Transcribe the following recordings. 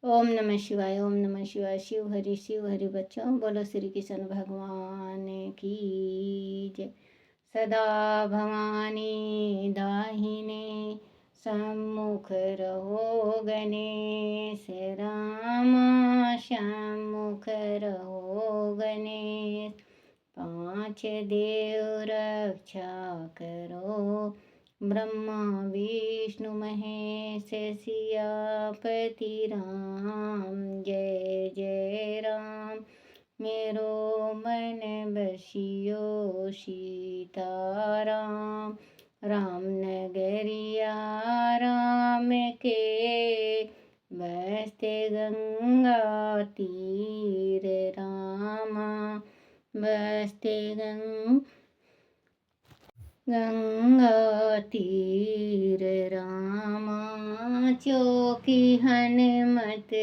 ओम नमः शिवाय, ओम नमः शिवाय। शिव हरि बच्चों, बोलो श्री कृष्ण भगवान की जय। सदा भवानी दाहिने सम्मुख रहो गणेश, राम सम्मुख रहो गणेश। पांच देव रक्षा करो, ब्रह्मा विष्णु महेश सियापति राम। जय जय राम, मेरो मन बसियो सीताराम। राम नगरिया राम के, बसते गंगा तीर रामा। बसते गंगा तीर रामा। चौकी हनुमत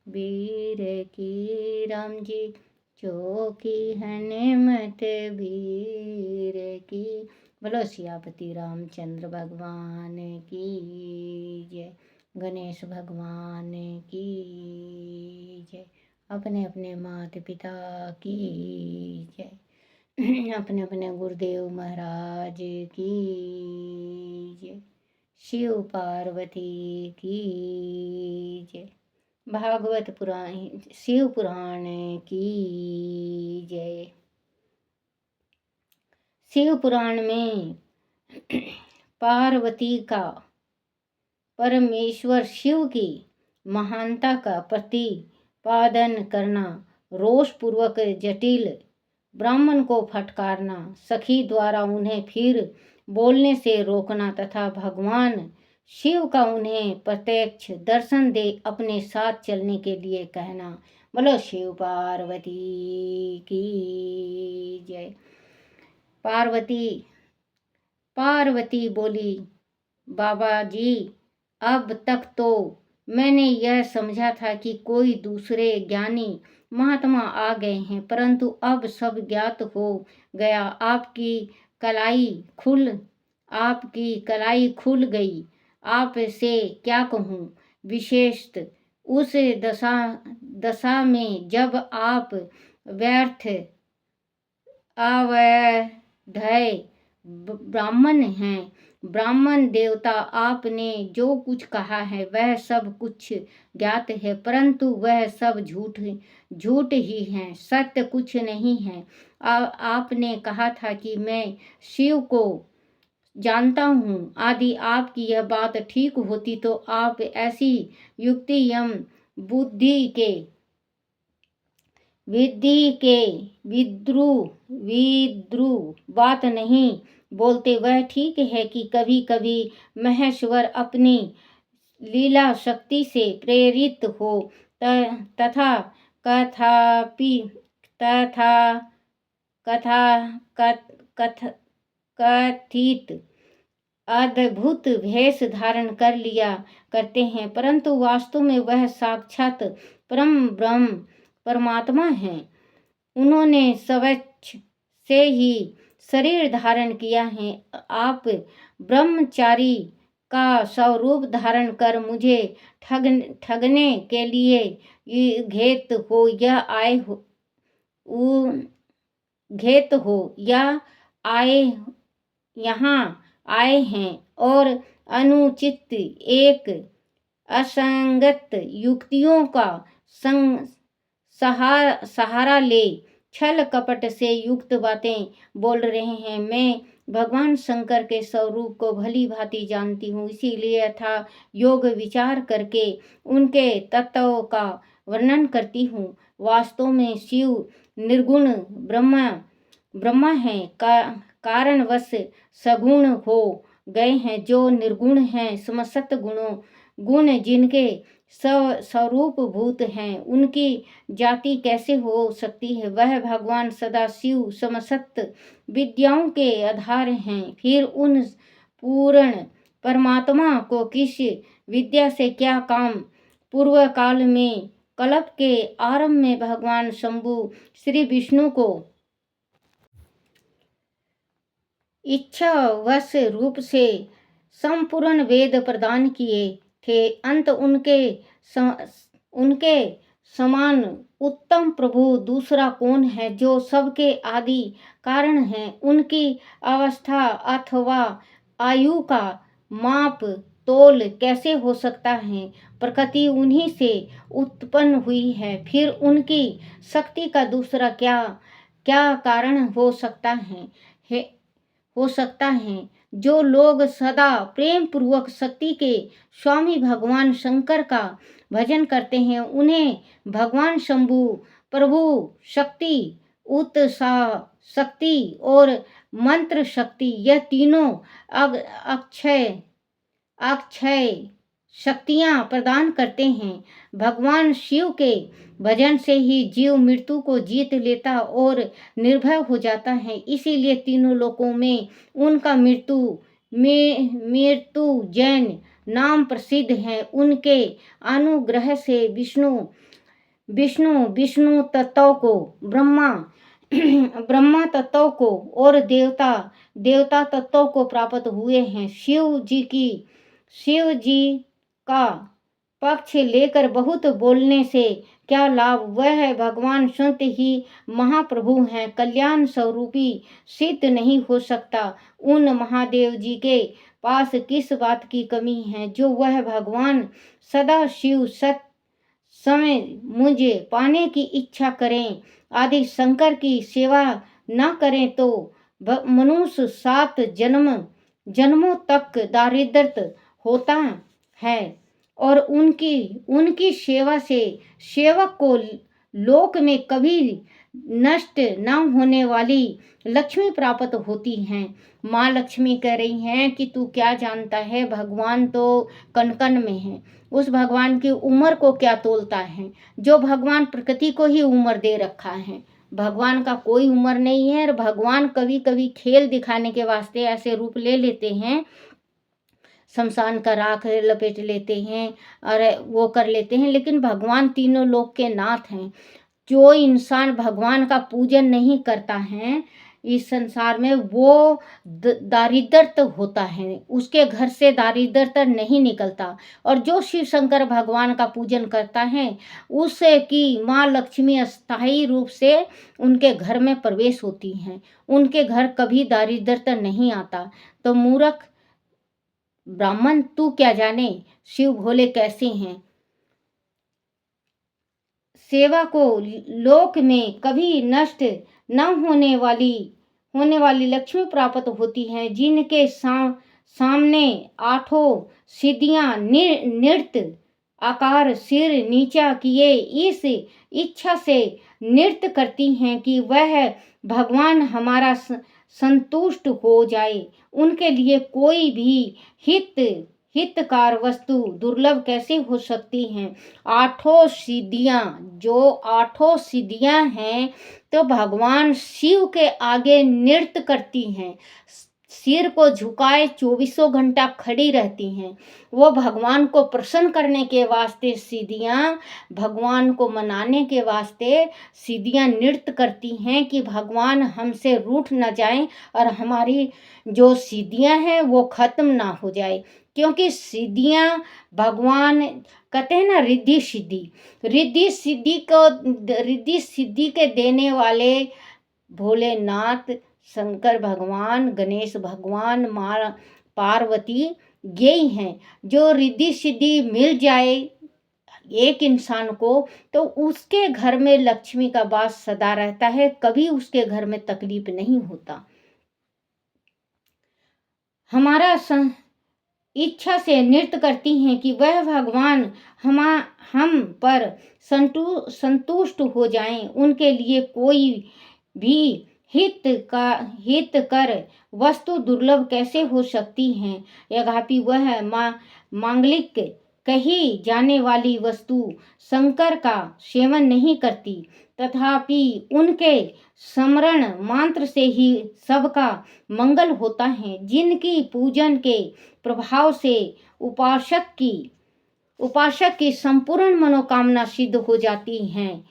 वीर की, राम जी चौकी हनुमत वीर की। बोलो सियापति रामचंद्र भगवान की जय। गणेश भगवान की जय। अपने अपने माता पिता की जय। अपने अपने गुरुदेव महाराज की जय। शिव पार्वती की जय। भागवत पुराण, शिव पुराण की जय। शिव पुराण में पार्वती का परमेश्वर शिव की महानता का प्रतिपादन करना, रोष पूर्वक जटिल ब्राह्मण को फटकारना, सखी द्वारा उन्हें फिर बोलने से रोकना तथा भगवान शिव का उन्हें प्रत्यक्ष दर्शन दे अपने साथ चलने के लिए कहना। बोलो शिव पार्वती की जय। पार्वती बोली, बाबा जी, अब तक तो मैंने यह समझा था कि कोई दूसरे ज्ञानी महात्मा आ गए हैं, परंतु अब सब ज्ञात हो गया। आपकी कलाई खुल गई। आपसे क्या कहूँ, विशेषत उस दशा में जब आप व्यर्थ अवैध ब्राह्मण हैं। ब्राह्मण देवता, आपने जो कुछ कहा है वह सब कुछ ज्ञात है, परंतु वह सब झूठ ही है, सत्य कुछ नहीं है। आपने कहा था कि मैं शिव को जानता हूँ आदि आपकी यह बात ठीक होती तो आप ऐसी युक्ति एवं बुद्धि के विद्रू बात नहीं बोलते। वह ठीक है कि कभी कभी महेश्वर अपनी लीला शक्ति से प्रेरित हो, तथा कथित अद्भुत भेष धारण कर लिया करते हैं, परंतु वास्तव में वह साक्षात परम ब्रह्म परमात्मा है। उन्होंने स्वच्छ से ही शरीर धारण किया है। आप ब्रह्मचारी का स्वरूप धारण कर मुझे ठगने के लिए घेत हो या यहाँ आए हैं और अनुचित एक असंगत युक्तियों का सहारा ले छल कपट से युक्त बातें बोल रहे हैं। मैं भगवान शंकर के स्वरूप को भली भांति जानती हूँ, इसीलिए यथा योग विचार करके उनके तत्वों का वर्णन करती हूँ। वास्तव में शिव निर्गुण ब्रह्मा है, कारणवश सगुण हो गए हैं। जो निर्गुण हैं, समस्त गुण जिनके स्वरूप भूत हैं, उनकी जाति कैसे हो सकती है। वह भगवान सदा शिव समस्त विद्याओं के आधार हैं। फिर उन पूर्ण परमात्मा को किस विद्या से क्या काम। पूर्व काल में कल्प के आरंभ में भगवान शंभु श्री विष्णु को इच्छावश रूप से संपूर्ण वेद प्रदान किए थे। अंत उनके उनके समान उत्तम प्रभु दूसरा कौन है, जो सबके आदि कारण हैं। उनकी अवस्था अथवा आयु का माप तोल कैसे हो सकता है। प्रकृति उन्हीं से उत्पन्न हुई है, फिर उनकी शक्ति का दूसरा क्या क्या कारण हो सकता है। जो लोग सदा प्रेम पूर्वक शक्ति के स्वामी भगवान शंकर का भजन करते हैं, उन्हें भगवान शंभु, प्रभु शक्ति, उत्साह शक्ति और मंत्र शक्ति, यह तीनों अक्षय शक्तियां प्रदान करते हैं। भगवान शिव के भजन से ही जीव मृत्यु को जीत लेता और निर्भय हो जाता है। इसीलिए तीनों लोकों में उनका मृत्यु जैन नाम प्रसिद्ध है। उनके अनुग्रह से विष्णु तत्व को, ब्रह्मा तत्व को और देवता तत्व को प्राप्त हुए हैं। शिव जी का पक्ष लेकर बहुत बोलने से क्या लाभ। वह भगवान स्वयं ही महाप्रभु हैं, कल्याण स्वरूपी सिद्ध नहीं हो सकता। उन महादेव जी के पास किस बात की कमी है, जो वह भगवान सदा शिव समय मुझे पाने की इच्छा करें, आदि शंकर की सेवा न करें तो मनुष्य 7 जन्मों तक दारिद्र्य होता है। और उनकी सेवा से सेवक को लोक में कभी नष्ट न होने वाली लक्ष्मी प्राप्त होती हैं। माँ लक्ष्मी कह रही हैं कि तू क्या जानता है, भगवान तो कण में है, उस भगवान की उम्र को क्या तोलता है। जो भगवान प्रकृति को ही उम्र दे रखा है, भगवान का कोई उम्र नहीं है। और भगवान कभी कभी खेल दिखाने के वास्ते ऐसे रूप ले लेते हैं, शमशान का राख लपेट लेते हैं और वो कर लेते हैं, लेकिन भगवान तीनों लोक के नाथ हैं। जो इंसान भगवान का पूजन नहीं करता है इस संसार में, वो दारिद्रता होता है, उसके घर से दारिद्रता नहीं निकलता। और जो शिव शंकर भगवान का पूजन करता है, उससे कि माँ लक्ष्मी अस्थायी रूप से उनके घर में प्रवेश होती हैं, उनके घर कभी दारिद्रता नहीं आता। तो मूर्ख ब्राह्मण, तू क्या जाने शिव भोले कैसे हैं। सेवा को लोक में कभी नष्ट न होने वाली लक्ष्मी प्राप्त होती है। जिनके सामने 8 सिद्धियां नृत्य आकार सिर नीचा किए इस इच्छा से नृत्य करती हैं कि वह भगवान हमारा संतुष्ट हो जाए। उनके लिए कोई भी हितकार वस्तु दुर्लभ कैसे हो सकती हैं। 8 सिद्धियां, जो 8 सिद्धियां हैं, तो भगवान शिव के आगे नृत्य करती हैं, सिर को झुकाए 24 घंटा खड़ी रहती हैं। वो भगवान को प्रसन्न करने के वास्ते सिद्धियां, भगवान को मनाने के वास्ते सिद्धियां नृत्य करती हैं कि भगवान हमसे रूठ न जाएं और हमारी जो सिद्धियां हैं वो खत्म ना हो जाए। क्योंकि सिद्धियां भगवान कहते हैं ना, रिद्धि सिद्धि के देने वाले भोलेनाथ, शंकर भगवान, गणेश भगवान, माँ पार्वती, यही हैं। जो रिद्धि सिद्धि मिल जाए एक इंसान को, तो उसके घर में लक्ष्मी का वास सदा रहता है, कभी उसके घर में तकलीफ नहीं होता। हमारा इच्छा से नृत्य करती हैं कि वह भगवान हम पर संतुष्ट हो जाएं। उनके लिए कोई भी हितकर वस्तु दुर्लभ कैसे हो सकती हैं। यद्यपि वह मांगलिक कही जाने वाली वस्तु शंकर का सेवन नहीं करती, तथापि उनके स्मरण मात्र से ही सबका मंगल होता है। जिनकी पूजन के प्रभाव से उपासक की संपूर्ण मनोकामना सिद्ध हो जाती हैं।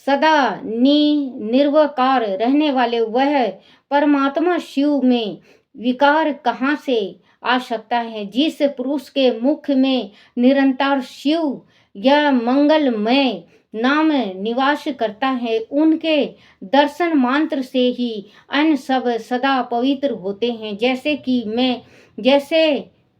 सदा निर्विकार रहने वाले वह परमात्मा शिव में विकार कहाँ से आ सकता है। जिस पुरुष के मुख में निरंतर शिव या मंगलमय नाम निवास करता है, उनके दर्शन मात्र से ही अन्य सब सदा पवित्र होते हैं। जैसे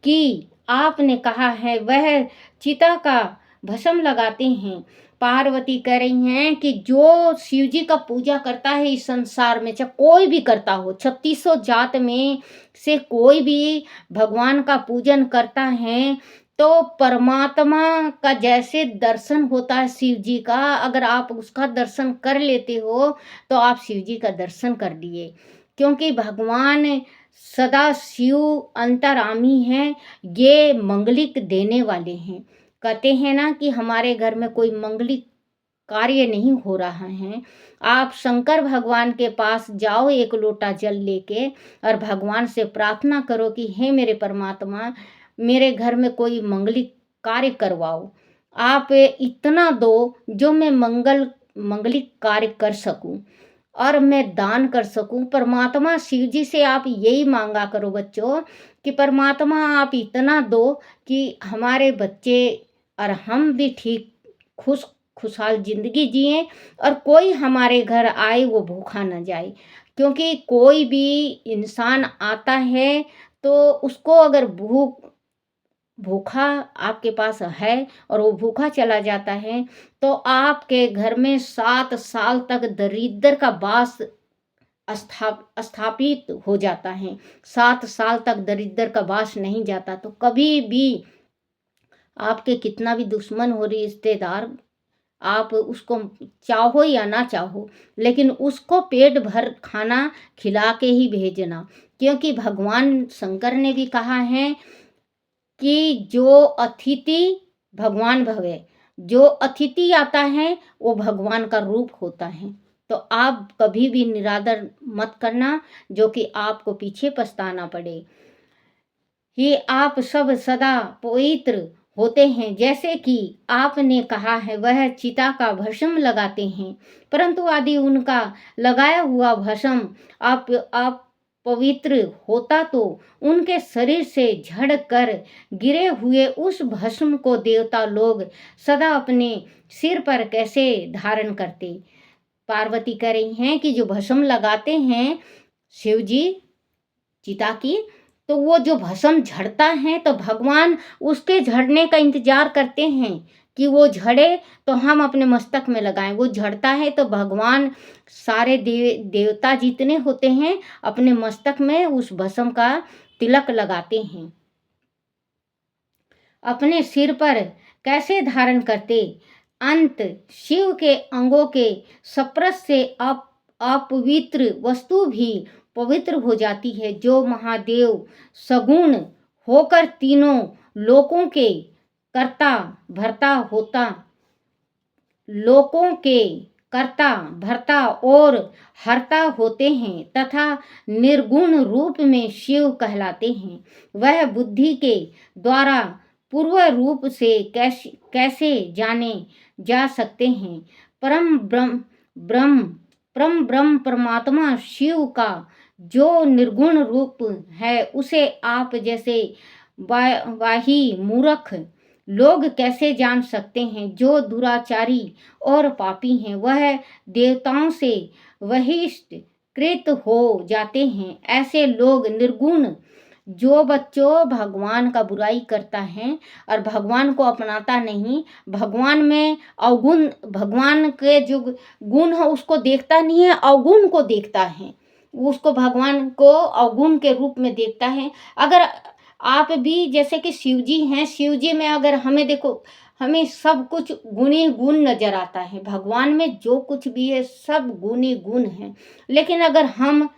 कि आपने कहा है, वह चिता का भस्म लगाते हैं। पार्वती कह रही हैं कि जो शिव जी का पूजा करता है इस संसार में, चाहे कोई भी करता हो, 3600 जात में से कोई भी भगवान का पूजन करता है, तो परमात्मा का जैसे दर्शन होता है शिव जी का, अगर आप उसका दर्शन कर लेते हो तो आप शिव जी का दर्शन कर लिए। क्योंकि भगवान सदा शिव अंतर्यामी हैं, ये मंगलिक देने वाले हैं। कहते हैं ना कि हमारे घर में कोई मंगलिक कार्य नहीं हो रहा है, आप शंकर भगवान के पास जाओ एक लोटा जल लेके और भगवान से प्रार्थना करो कि हे मेरे परमात्मा, मेरे घर में कोई मंगलिक कार्य करवाओ। आप इतना दो जो मैं मंगलिक कार्य कर सकूं और मैं दान कर सकूं। परमात्मा शिव जी से आप यही मांगा करो बच्चों कि परमात्मा आप इतना दो कि हमारे बच्चे और हम भी ठीक खुशहाल जिंदगी जिएं और कोई हमारे घर आए वो भूखा न जाए। क्योंकि कोई भी इंसान आता है तो उसको अगर भूखा आपके पास है और वो भूखा चला जाता है, तो आपके घर में 7 साल तक दरिद्र का वास स्थापित हो जाता है। 7 साल तक दरिद्र का वास नहीं जाता। तो कभी भी आपके कितना भी दुश्मन हो रिश्तेदार, आप उसको चाहो या ना चाहो, लेकिन उसको पेट भर खाना खिला के ही भेजना। क्योंकि भगवान शंकर ने भी कहा है कि जो अतिथि भगवान भवे, जो अतिथि आता है वो भगवान का रूप होता है। तो आप कभी भी निरादर मत करना, जो कि आपको पीछे पछताना पड़े। ये आप सब सदा पवित्र होते हैं। जैसे कि आपने कहा है, वह चिता का भस्म लगाते हैं, परंतु यदि उनका लगाया हुआ भस्म आप पवित्र होता तो उनके शरीर से झड़ कर गिरे हुए उस भस्म को देवता लोग सदा अपने सिर पर कैसे धारण करते। पार्वती कह रही हैं कि जो भस्म लगाते हैं शिव जी चिता की, तो वो जो भस्म झड़ता है तो भगवान उसके झड़ने का इंतजार करते हैं कि वो झड़े तो हम अपने मस्तक में लगाएं। वो झड़ता है तो भगवान सारे देवता जितने होते हैं अपने मस्तक में उस भस्म का तिलक लगाते हैं। अपने सिर पर कैसे धारण करते। अंत शिव के अंगों के स्पर्श से अपवित्र वस्तु भी पवित्र हो जाती है। जो महादेव सगुण होकर तीनों लोकों के कर्ता भरता और हरता होते हैं तथा निर्गुण रूप में शिव कहलाते हैं। वह बुद्धि के द्वारा पूर्व रूप से कैसे जाने जा सकते हैं। परम ब्रह्म परमात्मा शिव का जो निर्गुण रूप है, उसे आप जैसे वाही मूर्ख लोग कैसे जान सकते हैं। जो दुराचारी और पापी हैं, वह देवताओं से बहिष्कृत हो जाते हैं। ऐसे लोग निर्गुण जो बच्चों भगवान का बुराई करता है और भगवान को अपनाता नहीं, भगवान में अवगुण, भगवान के जो गुण है उसको देखता नहीं है, अवगुण को देखता है। उसको भगवान को अवगुण के रूप में देखता है। अगर आप भी जैसे कि शिव जी हैं, शिव जी में अगर हमें देखो, हमें सब कुछ गुणी गुण नजर आता है। भगवान में जो कुछ भी है सब गुणी गुण है। लेकिन अगर हम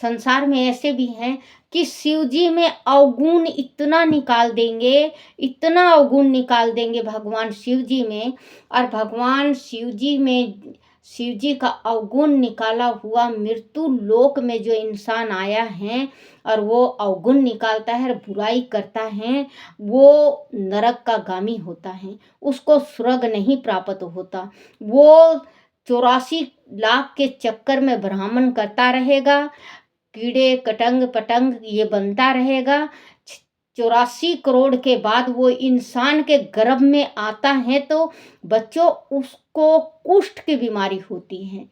संसार में ऐसे भी हैं कि शिव जी में अवगुण इतना निकाल देंगे, इतना अवगुण निकाल देंगे भगवान शिव जी में, और भगवान शिव जी में शिव जी का अवगुण निकाला हुआ मृत्यु लोक में जो इंसान आया है और वो अवगुण निकालता है, बुराई करता है, वो नरक का गामी होता है। उसको स्वर्ग नहीं प्राप्त होता। वो 84 लाख के चक्कर में ब्राह्मण करता रहेगा, कीड़े कटंग पतंग ये बनता रहेगा, 84 करोड़ के बाद वो इंसान के गर्भ में आता है तो बच्चों उसको कुष्ठ की बीमारी होती है।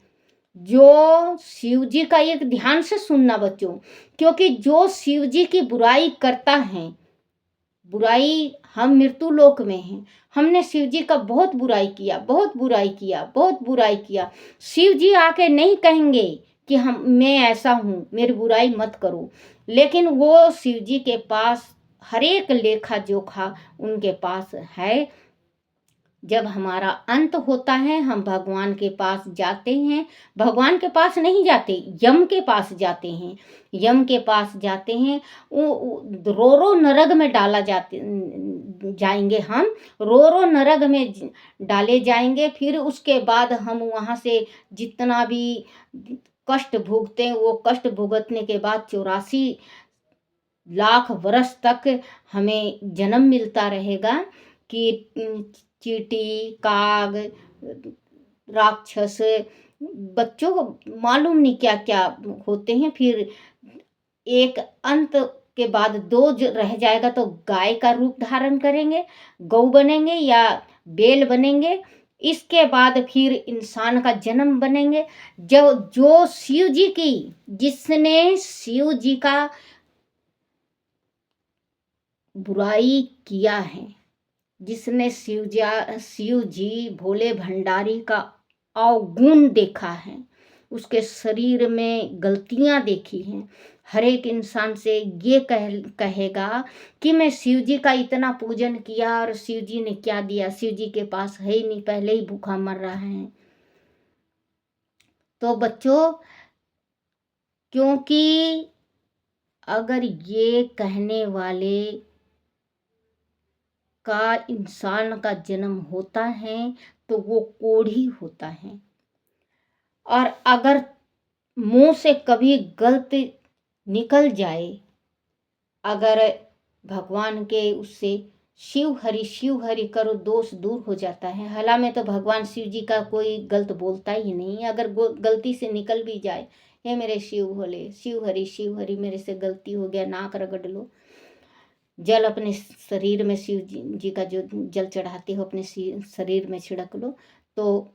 जो शिव जी का, एक ध्यान से सुनना बच्चों, क्योंकि जो शिव जी की बुराई करता है, बुराई, हम मृत्यु लोक में हैं, हमने शिव जी का बहुत बुराई किया, बहुत बुराई किया, बहुत बुराई किया। शिव जी आके नहीं कहेंगे कि मैं ऐसा हूँ, मेरी बुराई मत करो, लेकिन वो शिव जी के पास हर एक लेखा जोखा उनके पास है। जब हमारा अंत होता है हम भगवान के पास जाते हैं, भगवान के पास नहीं जाते, यम के पास जाते हैं, यम के पास जाते हैं। रो रो नरक में डाला जाएंगे, हम रो रो नरक में डाले जाएंगे। फिर उसके बाद हम वहाँ से जितना भी कष्ट भोगते हैं, वो कष्ट भुगतने के बाद 84 लाख वर्ष तक हमें जन्म मिलता रहेगा कि चींटी, काग, राक्षस, बच्चों को मालूम नहीं क्या क्या होते हैं। फिर एक अंत के बाद दो जो रह जाएगा तो गाय का रूप धारण करेंगे, गौ बनेंगे या बैल बनेंगे। इसके बाद फिर इंसान का जन्म बनेंगे। जो शिव जी की, जिसने शिव जी का बुराई किया है, जिसने शिव जी भोले भंडारी का अवगुण देखा है, उसके शरीर में गलतियां देखी हैं, हर एक इंसान से ये कहेगा कि मैं शिव जी का इतना पूजन किया और शिव जी ने क्या दिया, शिव जी के पास है ही नहीं, पहले ही भूखा मर रहा है। तो बच्चों, क्योंकि अगर ये कहने वाले का इंसान का जन्म होता है तो वो कोढ़ी होता है, और अगर मुंह से कभी गलत निकल जाए, अगर भगवान के उससे शिव हरि करो, दोष दूर हो जाता है। हला में तो भगवान शिव जी का कोई गलत बोलता ही नहीं। अगर गलती से निकल भी जाए, हे मेरे शिव भोले, शिव हरि मेरे से गलती हो गया, नाक रगड़ लो, जल अपने शरीर में शिव जी का जो जल चढ़ाते हो अपने शरीर में छिड़क लो तो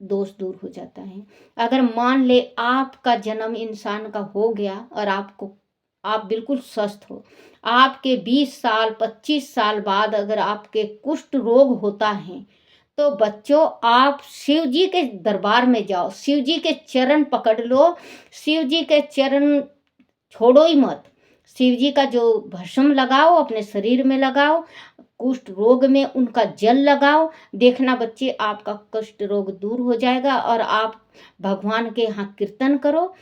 दोष दूर हो जाता है। अगर मान ले आपका जन्म इंसान का हो गया और आप बिल्कुल स्वस्थ हो, आपके 20 साल 25 साल बाद अगर आपके कुष्ठ रोग होता है, तो बच्चों आप शिव जी के दरबार में जाओ, शिव जी के चरण पकड़ लो, शिव जी के चरण छोड़ो ही मत। शिव जी का जो भस्म लगाओ अपने शरीर में लगाओ, कुष्ठ रोग में उनका जल लगाओ, देखना बच्चे आपका कुष्ठ रोग दूर हो जाएगा। और आप भगवान के यहाँ कीर्तन करो,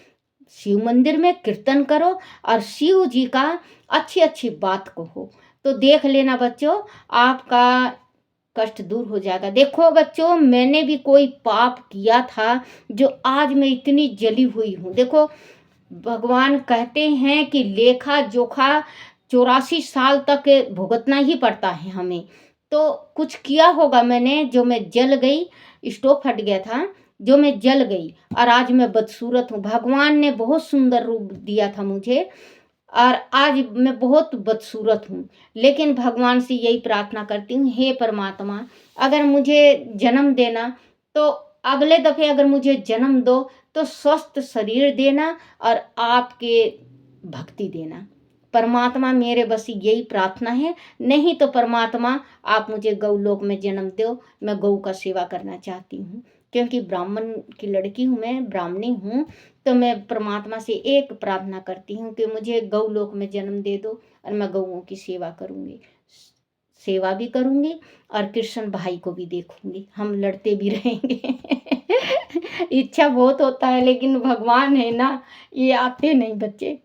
शिव मंदिर में कीर्तन करो और शिव जी का अच्छी अच्छी बात कहो, तो देख लेना बच्चों आपका कष्ट दूर हो जाएगा। देखो बच्चों, मैंने भी कोई पाप किया था जो आज मैं इतनी जली हुई हूँ। देखो भगवान कहते हैं कि लेखा जोखा 84 साल तक भुगतना ही पड़ता है हमें। तो कुछ किया होगा मैंने जो मैं जल गई, स्टोव फट गया था, जो मैं जल गई और आज मैं बदसूरत हूँ। भगवान ने बहुत सुंदर रूप दिया था मुझे और आज मैं बहुत बदसूरत हूँ, लेकिन भगवान से यही प्रार्थना करती हूँ, हे परमात्मा अगर मुझे जन्म देना तो अगले दफ़े अगर मुझे जन्म दो तो स्वस्थ शरीर देना और आपके भक्ति देना। परमात्मा मेरे बस यही प्रार्थना है। नहीं तो परमात्मा आप मुझे गौलोक में जन्म दो, मैं गौ का सेवा करना चाहती हूँ, क्योंकि ब्राह्मण की लड़की हूँ, मैं ब्राह्मणी हूँ। तो मैं परमात्मा से एक प्रार्थना करती हूँ कि मुझे गौलोक में जन्म दे दो और मैं गौओं की सेवा करूँगी, सेवा भी करूँगी और कृष्ण भाई को भी देखूँगी, हम लड़ते भी रहेंगे। इच्छा बहुत होता है लेकिन भगवान है ना, ये आते नहीं बच्चे,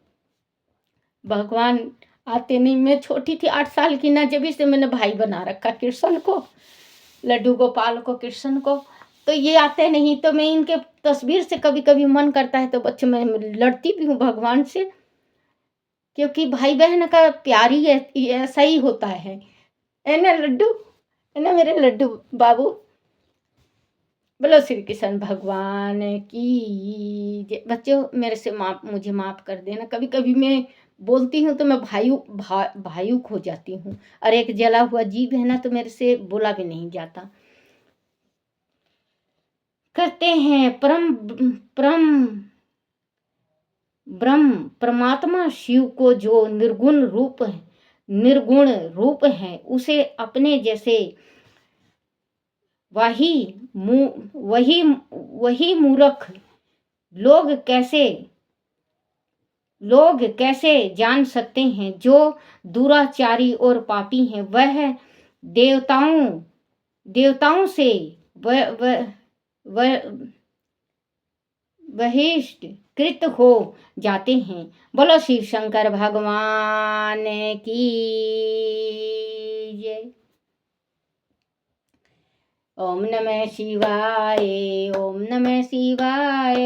भगवान आते नहीं। मैं छोटी थी 8 साल की ना, जब से मैंने भाई बना रखा कृष्ण को, लड्डू गोपाल को, कृष्ण को, तो ये आते नहीं। तो मैं इनके तस्वीर से कभी कभी मन करता है तो बच्चे मैं लड़ती भी हूँ भगवान से, क्योंकि भाई बहन का प्यार ही ऐसा ही होता है ना लड्डू, है ना मेरे लड्डू बाबू। बोलो श्री कृष्ण भगवान की बच्चों, मेरे से मुझे माफ़ कर देना, कभी कभी मैं बोलती हूँ तो मैं भावुक हो जाती हूँ, और एक जला हुआ जीभ है ना, तो मेरे से बोला भी नहीं जाता। कहते हैं परम ब्रह्म परमात्मा शिव को जो निर्गुण रूप है, उसे अपने जैसे वही वही वही मूर्ख लोग कैसे जान सकते हैं। जो दुराचारी और पापी हैं, वह देवताओं से वह बहिष्कृत हो जाते हैं। बोलो शिव शंकर भगवान की जय। ओम नमः शिवाय, ओम नमः शिवाय,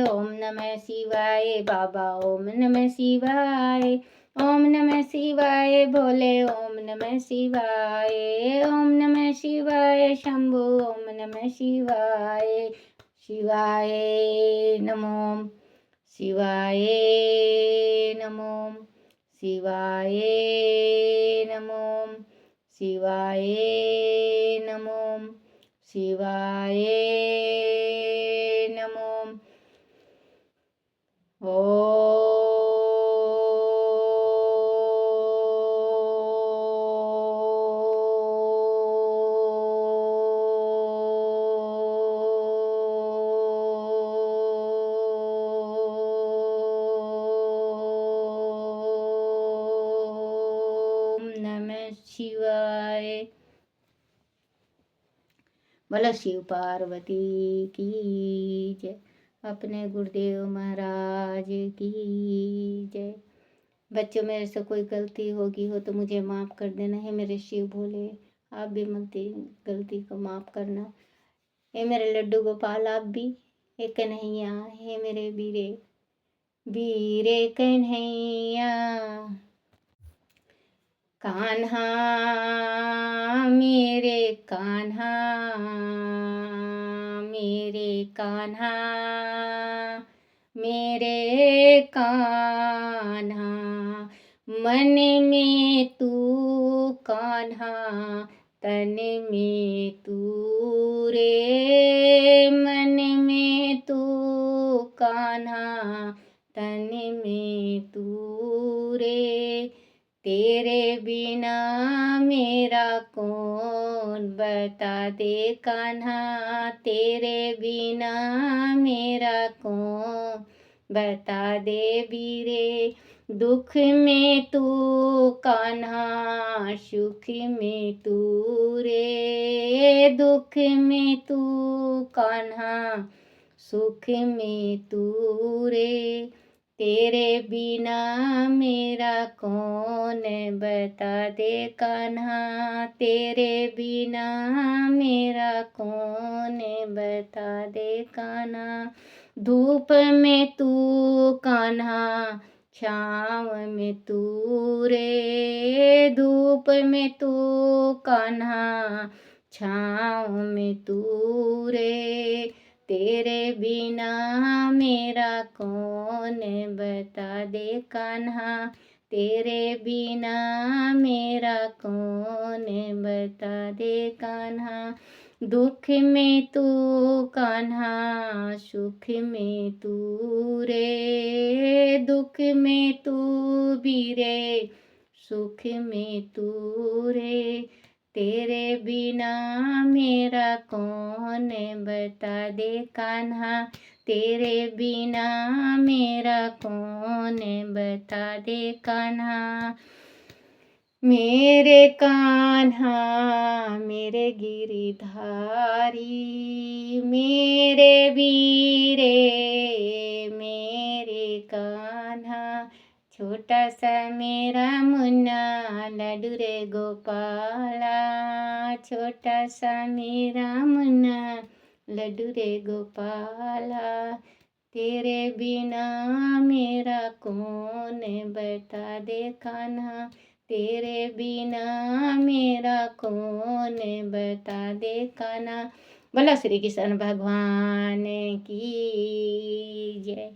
ओम नमः शिवाय बाबा, ओम नमः शिवाय, ओम नमः शिवाय भोले, ओम नमः शिवाय, ओम नमः शिवाय शंभु, ओम नमः शिवाय, शिवाय नमो, शिवाय नमो, शिवाय नमो, शिवाय नमो, शिवाय नमो। ओम नमः शिवाय। बोलो शिव पार्वती की जय। अपने गुरुदेव महाराज की जय। बच्चों, मेरे से कोई गलती होगी हो तो मुझे माफ़ कर देना है मेरे शिव भोले। आप भी मत गलती को माफ़ करना। हे मेरे लड्डू गोपाल, आप भी। हे कन्हैया, हे मेरे वीरे कन्हैया। कान्हा मेरे कान्हा, मेरे कान्हा, मेरे कान्हा। मन में तू कान्हा, तन में तू रे। मन में तू कान्हा, तन में तू रे। तेरे बिना मेरा कौन, बता दे कान्हा। तेरे बिना मेरा कौन, बता दे वीरे। दुख में तू कान्हा, सुख में तू रे। दुख में तू कान्हा, सुख में तू रे। तेरे बिना मेरा कौन, बता दे कान्हा। तेरे बिना मेरा कौन, बता दे कान्हा। धूप में तू कान्हा, छाँव में तू रे। धूप में तू कान्हा, छाँव में तू रे। तेरे बिना मेरा कौन, बता दे कान्हा। तेरे बिना मेरा कौन, बता दे कान्हा। दुख में तू कान्हा, सुख में तू रे। दुख में तू वीरे, सुख में तू रे। तेरे बिना मेरा कौन, बता दे कान्हा। तेरे बिना मेरा कौन, बता दे कान्हा। मेरे कान्हा मेरे गिरधारी, मेरे वीरे मेरे कान्हा। छोटा सा मेरा मुन्ना, लड्डू रे गोपाला। छोटा सा मेरा मुन्ना, लड्डू रे गोपाला। तेरे बिना मेरा कौन, बता दे कान्हा। तेरे बिना मेरा कौन, बता दे कान्हा। बोला श्री कृष्ण भगवान की जय।